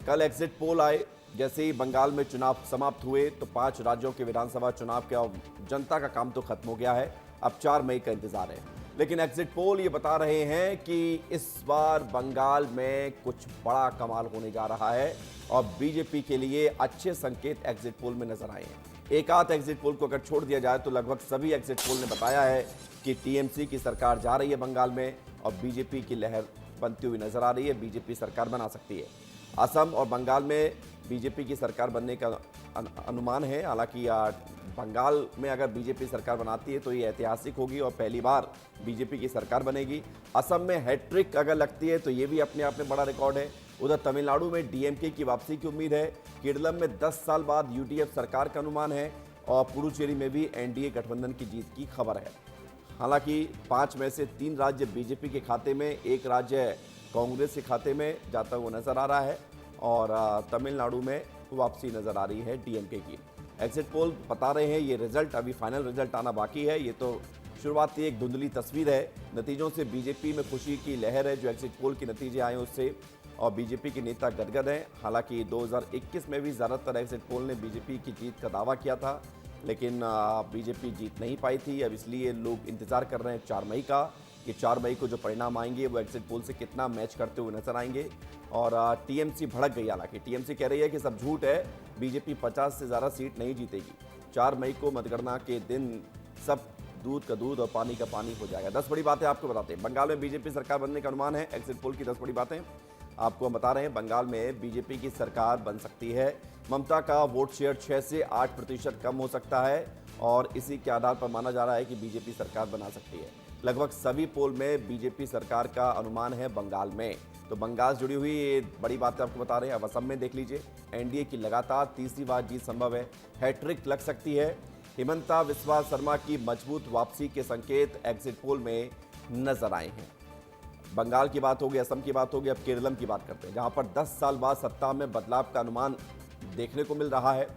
कल exit poll आए, जैसे ही बंगाल में चुनाव समाप्त हुए तो 5 राज्यों के विधानसभा चुनाव के अब जनता का काम तो खत्म हो गया है, अब 4 मई का इंतजार है। लेकिन एग्जिट पोल ये बता रहे हैं कि इस बार बंगाल में कुछ बड़ा कमाल होने जा रहा है और बीजेपी के लिए अच्छे संकेत एग्जिट पोल में नजर आए हैं। एक आध एग्जिट पोल को अगर छोड़ दिया जाए तो लगभग सभी एग्जिट पोल ने बताया है कि टीएमसी की सरकार जा रही है बंगाल में और बीजेपी की लहर बनती हुई नजर आ रही है, बीजेपी सरकार बना सकती है। असम और बंगाल में बीजेपी की सरकार बनने का अनुमान है। हालांकि बंगाल में अगर बीजेपी सरकार बनाती है तो ये ऐतिहासिक होगी और पहली बार बीजेपी की सरकार बनेगी। असम में हैट्रिक अगर लगती है तो ये भी अपने आप में बड़ा रिकॉर्ड है। उधर तमिलनाडु में डीएमके की वापसी की उम्मीद है। केरलम में 10 साल बाद यूडीएफ सरकार का अनुमान है और पुडुचेरी में भी एनडीए गठबंधन की जीत की खबर है। हालांकि 5 में से 3 राज्य बीजेपी के खाते में, एक राज्य कांग्रेस के खाते में जाता हुआ नजर आ रहा है और तमिलनाडु में वापसी नजर आ रही है डीएमके की। एग्जिट पोल बता रहे हैं ये रिजल्ट, अभी फाइनल रिजल्ट आना बाकी है। ये तो शुरुआती एक धुंधली तस्वीर है। नतीजों से बीजेपी में खुशी की लहर है जो एग्जिट पोल के नतीजे आए उससे, और बीजेपी के नेता गदगद हैं। हालांकि 2021 में भी ज़्यादातर एग्जिट पोल ने बीजेपी की जीत का दावा किया था, लेकिन बीजेपी जीत नहीं पाई थी। अब इसलिए लोग इंतजार कर रहे हैं 4 मई का, कि 4 मई को जो परिणाम आएंगे वो एग्जिट पोल से कितना मैच करते हुए नजर आएंगे। और टीएमसी भड़क गई, हालांकि टीएमसी कह रही है कि सब झूठ है, बीजेपी 50 से ज़्यादा सीट नहीं जीतेगी। 4 मई को मतगणना के दिन सब दूध का दूध और पानी का पानी हो जाएगा। 10 बड़ी बातें आपको बताते हैं। बंगाल में बीजेपी सरकार बनने का अनुमान है, एग्जिट पोल की 10 बड़ी बातें आपको हम बता रहे हैं। बंगाल में बीजेपी की सरकार बन सकती है। ममता का वोट शेयर 6 से 8% कम हो सकता है और इसी के आधार पर माना जा रहा है कि बीजेपी सरकार बना सकती है। लगभग सभी पोल में बीजेपी सरकार का अनुमान है बंगाल में। तो बंगाल से जुड़ी हुई ये बड़ी बातें आपको बता रहे हैं। अब असम में देख लीजिए, एनडीए की लगातार तीसरी बार जीत संभव है, हैट्रिक लग सकती है। हिमंता बिस्वा शर्मा की मजबूत वापसी के संकेत एग्जिट पोल में नजर आए हैं। बंगाल की बात होगी, असम की बात होगी, अब केरलम की बात करते हैं, जहां पर 10 साल बाद सत्ता में बदलाव का अनुमान देखने को मिल रहा है।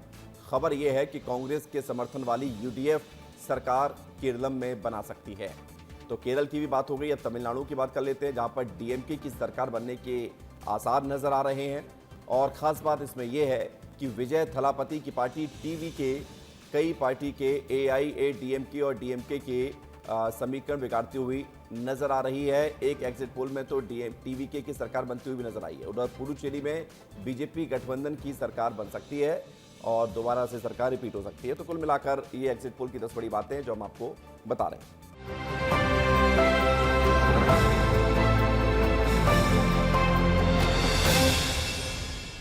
खबर यह है कि कांग्रेस के समर्थन वाली यूडीएफ सरकार केरलम में बना सकती है। तो केरल की भी बात हो गई, अब तमिलनाडु की बात कर लेते हैं, जहां पर डीएमके की सरकार बनने के आसार नजर आ रहे हैं। और खास बात इसमें यह है कि विजय थलापति की पार्टी टीवी के कई पार्टी के एआईएडीएमके और डीएमके के समीकरण बिगाड़ती हुई नजर आ रही है। एक एग्जिट पोल में तो टीवीके की सरकार बनती हुई भी नजर आई है। उधर पुडुचेरी में बीजेपी गठबंधन की सरकार बन सकती है और दोबारा से सरकार रिपीट हो सकती है। तो कुल मिलाकर ये एग्जिट पोल की 10 बड़ी बातें जो हम आपको बता रहे हैं।